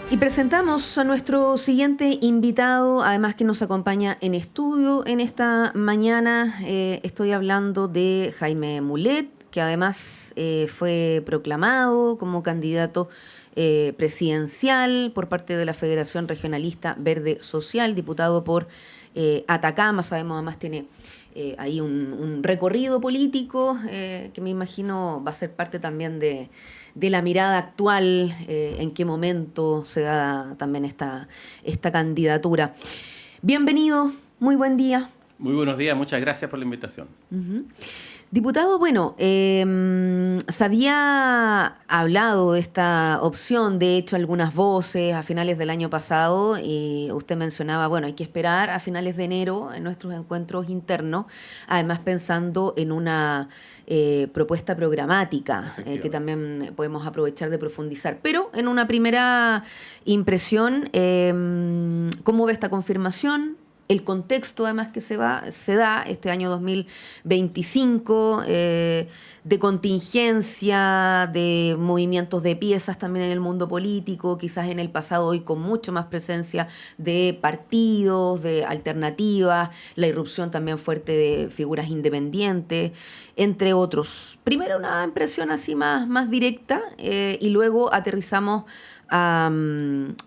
Y presentamos a nuestro siguiente invitado, además que nos acompaña en estudio en esta mañana. Estoy hablando de Jaime Mulet, que además fue proclamado como candidato presidencial por parte de la Federación Regionalista Verde Social, diputado por Atacama. Sabemos, además tiene ahí un recorrido político que me imagino va a ser parte también de la mirada actual, en qué momento se da también esta candidatura. Bienvenido, muy buen día. Muy buenos días, muchas gracias por la invitación. Diputado, bueno, se había hablado de esta opción, de hecho algunas voces a finales del año pasado, y usted mencionaba, bueno, hay que esperar a finales de enero en nuestros encuentros internos, además pensando en una propuesta programática que también podemos aprovechar de profundizar. Pero en una primera impresión, ¿cómo ve esta confirmación? El contexto además que se da este año 2025, de contingencia, de movimientos de piezas también en el mundo político, quizás en el pasado, hoy con mucho más presencia de partidos, de alternativas, la irrupción también fuerte de figuras independientes, entre otros. Primero una impresión así más directa, y luego aterrizamos a,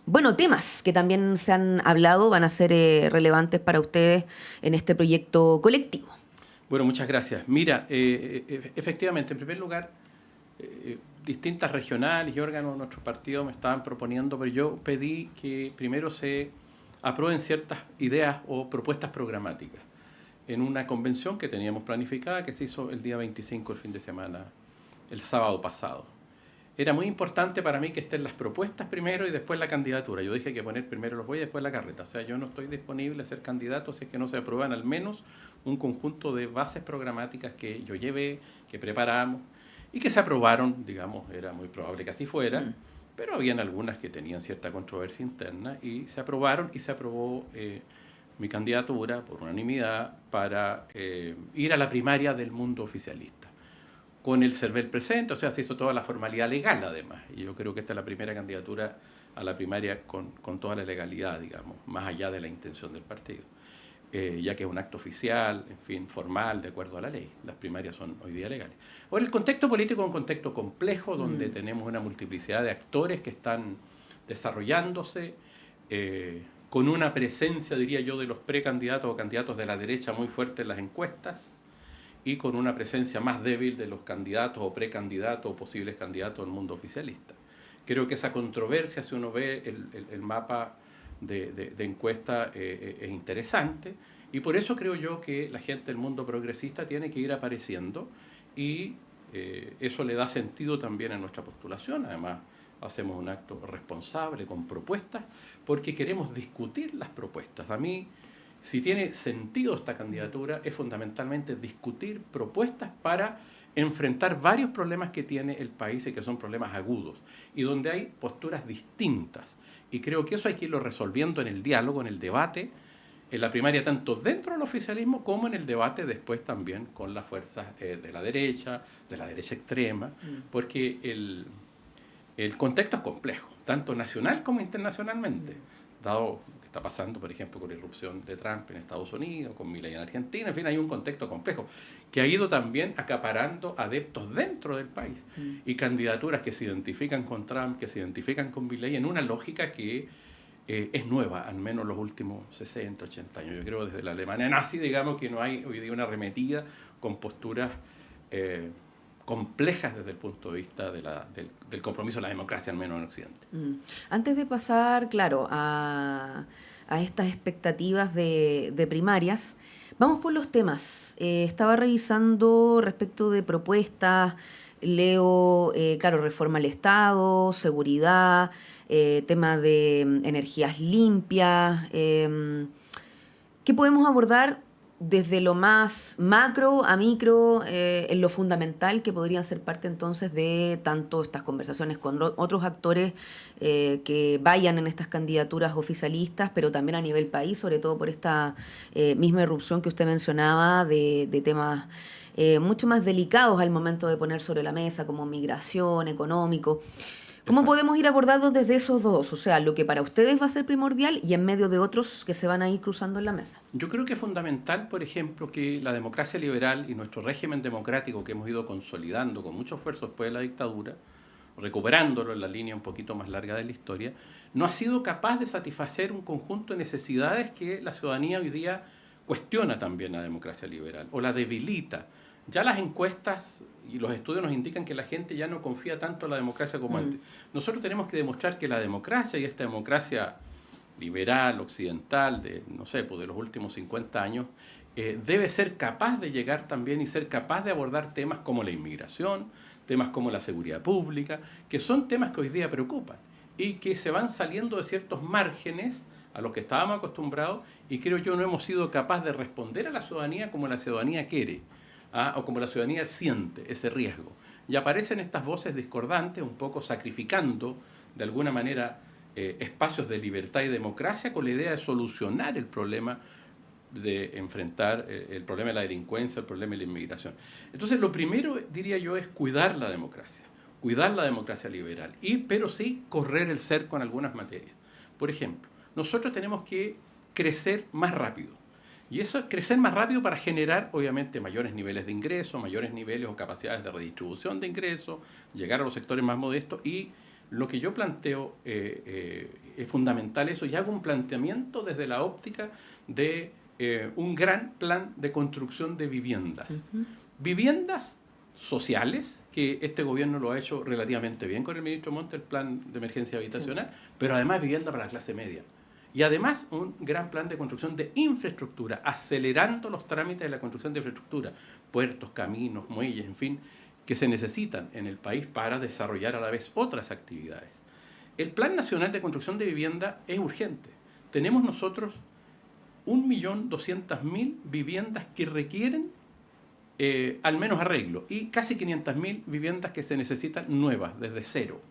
bueno, temas que también se han hablado, van a ser relevantes para ustedes en este proyecto colectivo. Bueno, muchas gracias. Mira, efectivamente, en primer lugar, distintas regionales y órganos de nuestro partido me estaban proponiendo, pero yo pedí que primero se aprueben ciertas ideas o propuestas programáticas en una convención que teníamos planificada, que se hizo el día 25, el fin de semana, el sábado pasado. Era muy importante para mí que estén las propuestas primero y después la candidatura. Yo dije que poner primero los bueyes y después la carreta. O sea, yo no estoy disponible a ser candidato si es que no se aprueban al menos un conjunto de bases programáticas que yo llevé, que preparamos y que se aprobaron, digamos, era muy probable que así fuera, pero habían algunas que tenían cierta controversia interna y se aprobaron y se aprobó mi candidatura por unanimidad para ir a la primaria del mundo oficialista. Con el CERVEL presente, o sea, se hizo toda la formalidad legal además, y yo creo que esta es la primera candidatura a la primaria con toda la legalidad, digamos, más allá de la intención del partido, ya que es un acto oficial, en fin, formal, de acuerdo a la ley. Las primarias son hoy día legales. Ahora, el contexto político es un contexto complejo, donde tenemos una multiplicidad de actores que están desarrollándose, con una presencia, diría yo, de los precandidatos o candidatos de la derecha muy fuerte en las encuestas, y con una presencia más débil de los candidatos o precandidatos o posibles candidatos del mundo oficialista. Creo que esa controversia, si uno ve el mapa de encuesta, es interesante, y por eso creo yo que la gente del mundo progresista tiene que ir apareciendo, y eso le da sentido también a nuestra postulación. Además, hacemos un acto responsable con propuestas, porque queremos discutir las propuestas. A mí, si tiene sentido esta candidatura, es fundamentalmente discutir propuestas para enfrentar varios problemas que tiene el país y que son problemas agudos y donde hay posturas distintas. Y creo que eso hay que irlo resolviendo en el diálogo, en el debate, en la primaria, tanto dentro del oficialismo como en el debate después también con las fuerzas de la derecha extrema, porque el contexto es complejo, tanto nacional como internacionalmente, dado está pasando, por ejemplo, con la irrupción de Trump en Estados Unidos, con Milei en Argentina. En fin, hay un contexto complejo que ha ido también acaparando adeptos dentro del país y candidaturas que se identifican con Trump, que se identifican con Milei, en una lógica que es nueva, al menos los últimos 60, 80 años. Yo creo desde la Alemania nazi, digamos, que no hay hoy día una arremetida con posturas complejas desde el punto de vista del compromiso de la democracia, al menos en Occidente. Antes de pasar, claro, a estas expectativas de primarias, vamos por los temas. Estaba revisando respecto de propuestas, leo, claro, reforma al Estado, seguridad, tema de energías limpias. ¿Qué podemos abordar desde lo más macro a micro, en lo fundamental que podrían ser parte entonces de tanto estas conversaciones con otros actores que vayan en estas candidaturas oficialistas, pero también a nivel país, sobre todo por esta misma irrupción que usted mencionaba de temas mucho más delicados al momento de poner sobre la mesa, como migración, económico? ¿Cómo Exacto. podemos ir abordando desde esos dos? O sea, lo que para ustedes va a ser primordial y en medio de otros que se van a ir cruzando en la mesa. Yo creo que es fundamental, por ejemplo, que la democracia liberal y nuestro régimen democrático que hemos ido consolidando con mucho esfuerzo después de la dictadura, recuperándolo en la línea un poquito más larga de la historia, no ha sido capaz de satisfacer un conjunto de necesidades que la ciudadanía hoy día cuestiona también la democracia liberal o la debilita. Ya las encuestas y los estudios nos indican que la gente ya no confía tanto en la democracia como Mm, antes. Nosotros tenemos que demostrar que la democracia y esta democracia liberal, occidental, de, no sé, pues de los últimos 50 años, debe ser capaz de llegar también y ser capaz de abordar temas como la inmigración, temas como la seguridad pública, que son temas que hoy día preocupan y que se van saliendo de ciertos márgenes a los que estábamos acostumbrados y creo yo no hemos sido capaces de responder a la ciudadanía como la ciudadanía quiere, ¿ah? O como la ciudadanía siente ese riesgo. Y aparecen estas voces discordantes, un poco sacrificando de alguna manera espacios de libertad y democracia con la idea de solucionar el problema de enfrentar el problema de la delincuencia, el problema de la inmigración. Entonces, lo primero, diría yo, es cuidar la democracia liberal, pero sí correr el cerco en algunas materias. Por ejemplo, nosotros tenemos que crecer más rápido. Y eso, crecer más rápido para generar, obviamente, mayores niveles de ingresos, mayores niveles o capacidades de redistribución de ingresos, llegar a los sectores más modestos y lo que yo planteo es fundamental eso y hago un planteamiento desde la óptica de un gran plan de construcción de viviendas. ujú. Viviendas sociales, que este gobierno lo ha hecho relativamente bien con el ministro Monte, el plan de emergencia Sí. habitacional, pero además vivienda para la clase media. Y además un gran plan de construcción de infraestructura, acelerando los trámites de la construcción de infraestructura, puertos, caminos, muelles, en fin, que se necesitan en el país para desarrollar a la vez otras actividades. El Plan Nacional de Construcción de Vivienda es urgente. Tenemos nosotros 1.200.000 viviendas que requieren al menos arreglo y casi 500.000 viviendas que se necesitan nuevas, desde cero.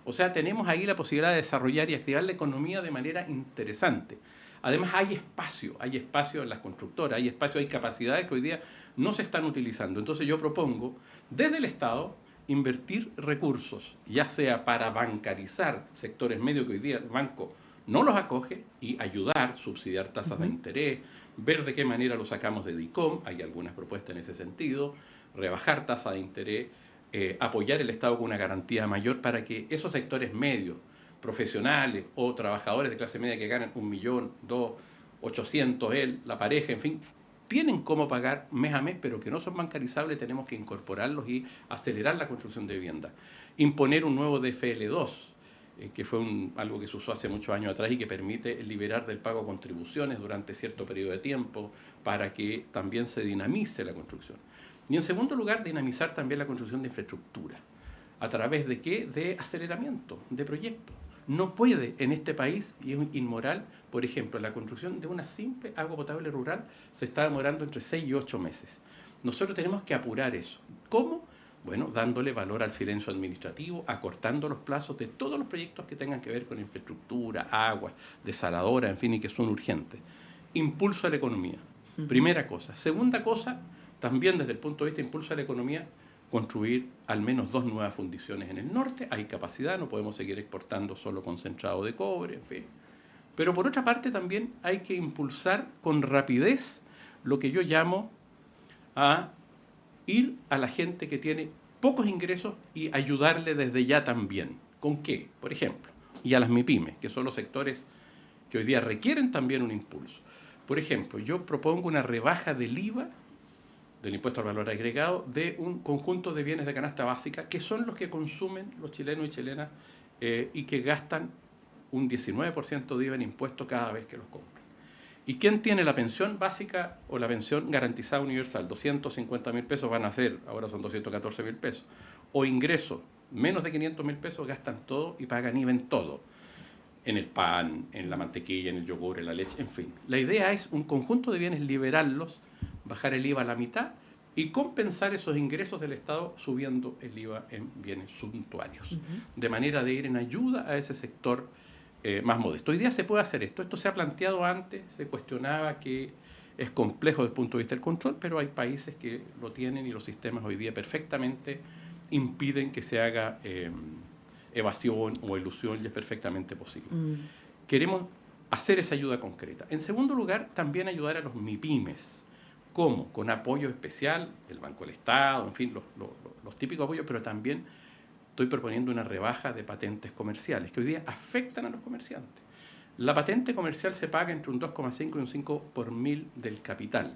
O sea, tenemos ahí la posibilidad de desarrollar y activar la economía de manera interesante. Además, hay espacio en las constructoras, hay espacio, hay capacidades que hoy día no se están utilizando. Entonces yo propongo, desde el Estado, invertir recursos, ya sea para bancarizar sectores medios que hoy día el banco no los acoge y ayudar, subsidiar tasas de Ujú. interés, ver de qué manera lo sacamos de DICOM, hay algunas propuestas en ese sentido, rebajar tasa de interés, apoyar el Estado con una garantía mayor para que esos sectores medios, profesionales o trabajadores de clase media que ganan 1.000.000, 2.800.000, él, la pareja, en fin, tienen cómo pagar mes a mes, pero que no son bancarizables, tenemos que incorporarlos y acelerar la construcción de vivienda. Imponer un nuevo DFL2, que fue algo que se usó hace muchos años atrás y que permite liberar del pago contribuciones durante cierto periodo de tiempo para que también se dinamice la construcción. Y en segundo lugar, dinamizar también la construcción de infraestructura. ¿A través de qué? De aceleramiento, de proyectos. No puede en este país, y es inmoral, por ejemplo, la construcción de una simple agua potable rural se está demorando entre 6 y 8 meses. Nosotros tenemos que apurar eso. ¿Cómo? Bueno, dándole valor al silencio administrativo, acortando los plazos de todos los proyectos que tengan que ver con infraestructura, agua, desaladora, en fin, y que son urgentes. Impulso a la economía. Ujú. Primera cosa. Segunda cosa, también desde el punto de vista de impulso a la economía, construir al menos 2 nuevas fundiciones en el norte. Hay capacidad, no podemos seguir exportando solo concentrado de cobre, en fin. Pero por otra parte también hay que impulsar con rapidez lo que yo llamo a ir a la gente que tiene pocos ingresos y ayudarle desde ya también. ¿Con qué? Por ejemplo, y a las MIPYMES, que son los sectores que hoy día requieren también un impulso. Por ejemplo, yo propongo una rebaja del IVA, del impuesto al valor agregado, de un conjunto de bienes de canasta básica, que son los que consumen los chilenos y chilenas y que gastan un 19% de IVA en impuestos cada vez que los compran. ¿Y quién tiene la pensión básica o la pensión garantizada universal? 250.000 pesos van a ser, ahora son 214.000 pesos. O ingresos, menos de 500.000 pesos, gastan todo y pagan IVA en todo. En el pan, en la mantequilla, en el yogur, en la leche, en fin. La idea es un conjunto de bienes, liberarlos, bajar el IVA a la mitad y compensar esos ingresos del Estado subiendo el IVA en bienes suntuarios. Ujú. De manera de ir en ayuda a ese sector más modesto. Hoy día se puede hacer esto. Esto se ha planteado antes, se cuestionaba que es complejo desde el punto de vista del control, pero hay países que lo tienen y los sistemas hoy día perfectamente impiden que se haga evasión o elusión y es perfectamente posible. Queremos hacer esa ayuda concreta. En segundo lugar, también ayudar a los MIPYMES. ¿Cómo? Con apoyo especial del Banco del Estado, en fin, los típicos apoyos, pero también estoy proponiendo una rebaja de patentes comerciales que hoy día afectan a los comerciantes. La patente comercial se paga entre un 2,5 y un 5 por mil del capital.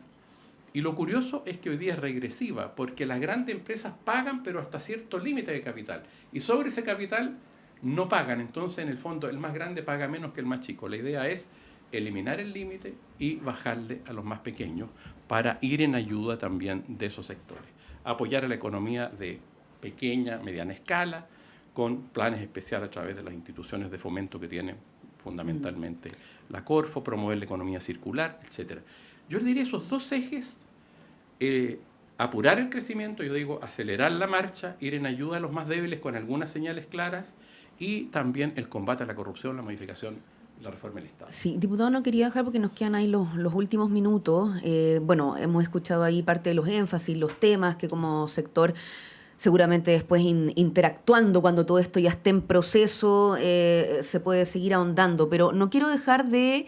Y lo curioso es que hoy día es regresiva, porque las grandes empresas pagan, pero hasta cierto límite de capital. Y sobre ese capital no pagan. Entonces, en el fondo, el más grande paga menos que el más chico. La idea es eliminar el límite y bajarle a los más pequeños para ir en ayuda también de esos sectores. Apoyar a la economía de pequeña, mediana escala, con planes especiales a través de las instituciones de fomento que tienen fundamentalmente la Corfo, promover la economía circular, etcétera. Yo les diría esos dos ejes, apurar el crecimiento, yo digo, acelerar la marcha, ir en ayuda a los más débiles con algunas señales claras y también el combate a la corrupción, la modificación, la reforma del Estado. Sí, diputado, no quería dejar porque nos quedan ahí los últimos minutos. Bueno, hemos escuchado ahí parte de los énfasis, los temas que como sector seguramente después interactuando cuando todo esto ya esté en proceso se puede seguir ahondando, pero no quiero dejar de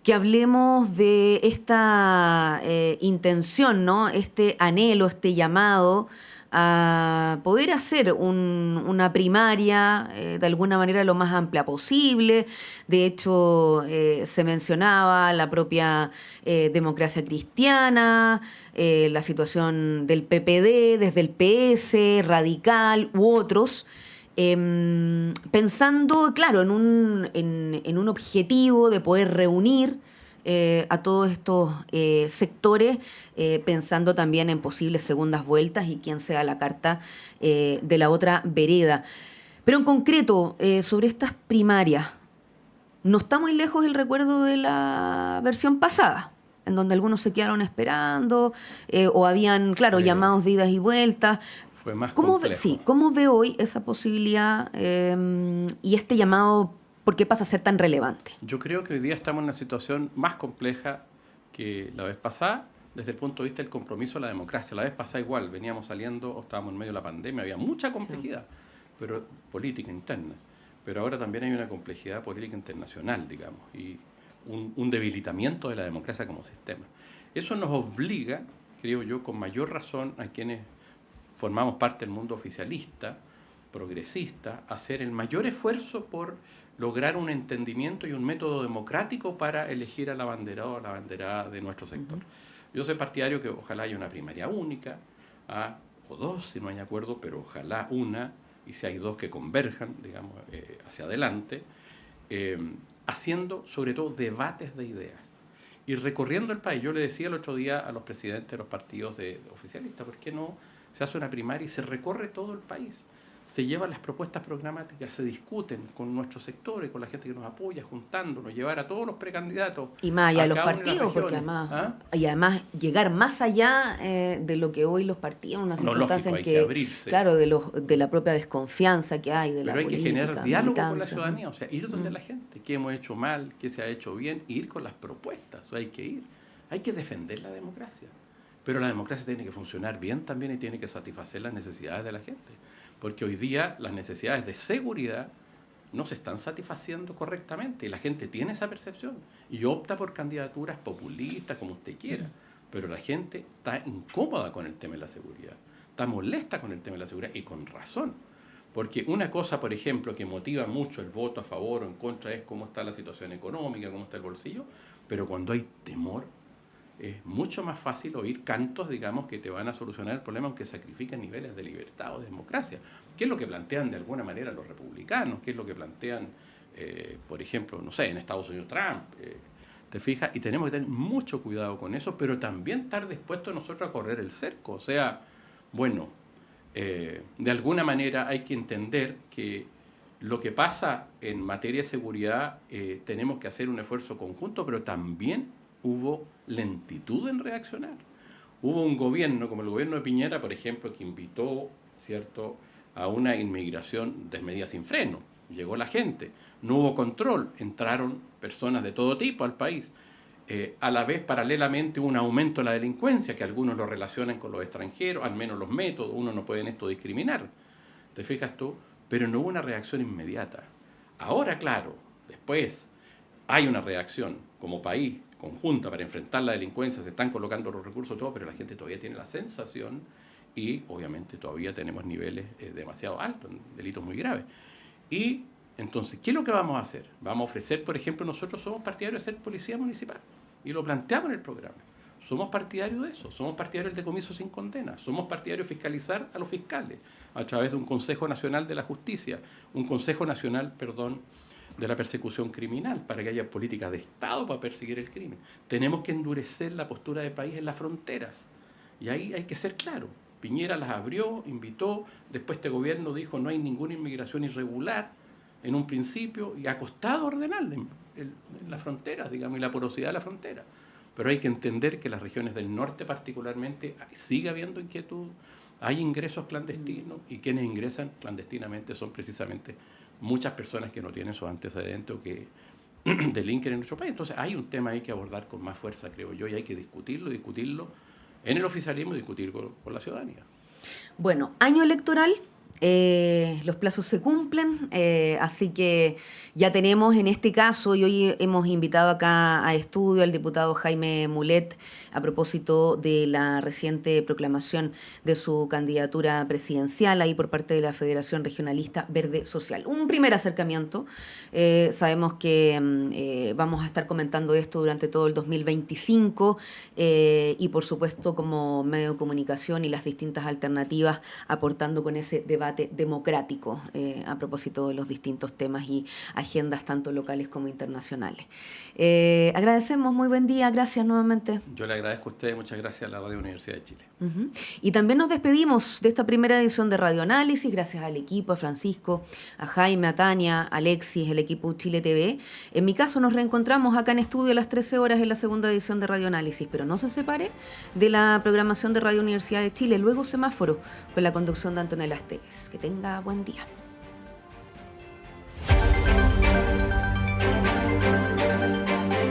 que hablemos de esta intención, ¿no? Este anhelo, este llamado a poder hacer una primaria de alguna manera lo más amplia posible. De hecho, se mencionaba la propia democracia cristiana, la situación del PPD, desde el PS, Radical u otros. Pensando, claro, en un objetivo de poder reunir a todos estos sectores, pensando también en posibles segundas vueltas y quién sea la carta de la otra vereda. Pero en concreto, sobre estas primarias, no está muy lejos el recuerdo de la versión pasada, en donde algunos se quedaron esperando o habían, claro, llamados de idas y vueltas. Fue más complejo. ¿Cómo ve hoy esa posibilidad y este llamado, por qué pasa a ser tan relevante? Yo creo que hoy día estamos en una situación más compleja que la vez pasada, desde el punto de vista del compromiso a la democracia. La vez pasada igual, veníamos saliendo, o estábamos en medio de la pandemia, había mucha complejidad, pero política interna. Pero ahora también hay una complejidad política internacional, digamos, y un debilitamiento de la democracia como sistema. Eso nos obliga, creo yo, con mayor razón a quienes formamos parte del mundo oficialista, progresista, a hacer el mayor esfuerzo por lograr un entendimiento y un método democrático para elegir al abanderado o a la abanderada de nuestro sector. Yo soy partidario que ojalá haya una primaria única, o dos, si no hay acuerdo, pero ojalá una, y si hay dos que converjan, digamos, hacia adelante, haciendo sobre todo debates de ideas y recorriendo el país. Yo le decía el otro día a los presidentes de los partidos oficialistas, ¿por qué no se hace una primaria y se recorre todo el país? Se llevan las propuestas programáticas, se discuten con nuestros sectores, con la gente que nos apoya, juntándonos, llevar a todos los precandidatos. Y más allá de los partidos, porque además llegar más allá de lo que hoy los partidos, una circunstancia en que abrirse. Claro, de la propia desconfianza que hay de la política. Pero hay que generar diálogo con la ciudadanía, o sea, ir donde la gente, qué hemos hecho mal, qué se ha hecho bien, ir con las propuestas, o sea, hay que defender la democracia. Pero la democracia tiene que funcionar bien también y tiene que satisfacer las necesidades de la gente. Porque hoy día las necesidades de seguridad no se están satisfaciendo correctamente y la gente tiene esa percepción y opta por candidaturas populistas, como usted quiera, pero la gente está incómoda con el tema de la seguridad, está molesta con el tema de la seguridad y con razón, porque una cosa, por ejemplo, que motiva mucho el voto a favor o en contra es cómo está la situación económica, cómo está el bolsillo, pero cuando hay temor es mucho más fácil oír cantos, digamos, que te van a solucionar el problema aunque sacrifiquen niveles de libertad o de democracia. ¿Qué es lo que plantean de alguna manera los republicanos? ¿Qué es lo que plantean, por ejemplo, no sé, en Estados Unidos Trump? ¿Te fijas? Y tenemos que tener mucho cuidado con eso, pero también estar dispuestos nosotros a correr el cerco. O sea, bueno, de alguna manera hay que entender que lo que pasa en materia de seguridad tenemos que hacer un esfuerzo conjunto, pero también hubo lentitud en reaccionar. Hubo un gobierno, como el gobierno de Piñera, por ejemplo, que invitó, ¿cierto?, a una inmigración desmedida sin freno. Llegó la gente, no hubo control, entraron personas de todo tipo al país. A la vez, paralelamente, hubo un aumento de la delincuencia, que algunos lo relacionan con los extranjeros, al menos los métodos, uno no puede en esto discriminar. ¿Te fijas tú? pero no hubo una reacción inmediata. Ahora, claro, después hay una reacción como país conjunta para enfrentar la delincuencia, se están colocando los recursos, todo, pero la gente todavía tiene la sensación y obviamente todavía tenemos niveles demasiado altos, delitos muy graves. Y entonces, ¿qué es lo que vamos a hacer? Vamos a ofrecer, por ejemplo, nosotros somos partidarios de ser policía municipal y lo planteamos en el programa. Somos partidarios de eso, somos partidarios del decomiso sin condena, somos partidarios de fiscalizar a los fiscales a través de un Consejo Nacional de la Justicia, un Consejo Nacional, de la persecución criminal, para que haya políticas de Estado para perseguir el crimen. Tenemos que endurecer la postura del país en las fronteras. Y ahí hay que ser claro. Piñera las abrió, invitó, después este gobierno dijo no hay ninguna inmigración irregular en un principio, y ha costado ordenarla en las fronteras, digamos, y la porosidad de la frontera. Pero hay que entender que las regiones del norte particularmente sigue habiendo inquietud, hay ingresos clandestinos, y quienes ingresan clandestinamente son precisamente muchas personas que no tienen sus antecedentes o que delinquen en nuestro país. Entonces hay un tema ahí que abordar con más fuerza, creo yo, y hay que discutirlo en el oficialismo y discutirlo con la ciudadanía. Bueno, año electoral. Los plazos se cumplen, así que ya tenemos en este caso, y hoy hemos invitado acá a estudio al diputado Jaime Mulet a propósito de la reciente proclamación de su candidatura presidencial ahí por parte de la Federación Regionalista Verde Social. Un primer acercamiento, sabemos que vamos a estar comentando esto durante todo el 2025 y por supuesto como medio de comunicación y las distintas alternativas aportando con ese debate democrático a propósito de los distintos temas y agendas tanto locales como internacionales. Agradecemos, muy buen día, gracias nuevamente. Yo le agradezco a ustedes, muchas gracias a la Radio Universidad de Chile. Y también nos despedimos de esta primera edición de Radio Análisis, gracias al equipo, a Francisco, a Jaime, a Tania, a Alexis, el equipo Chile TV. En mi caso nos reencontramos acá en estudio a las 13 horas en la segunda edición de Radio Análisis, pero no se separe de la programación de Radio Universidad de Chile, luego Semáforo, con la conducción de Antonella Esteves. Que tenga buen día.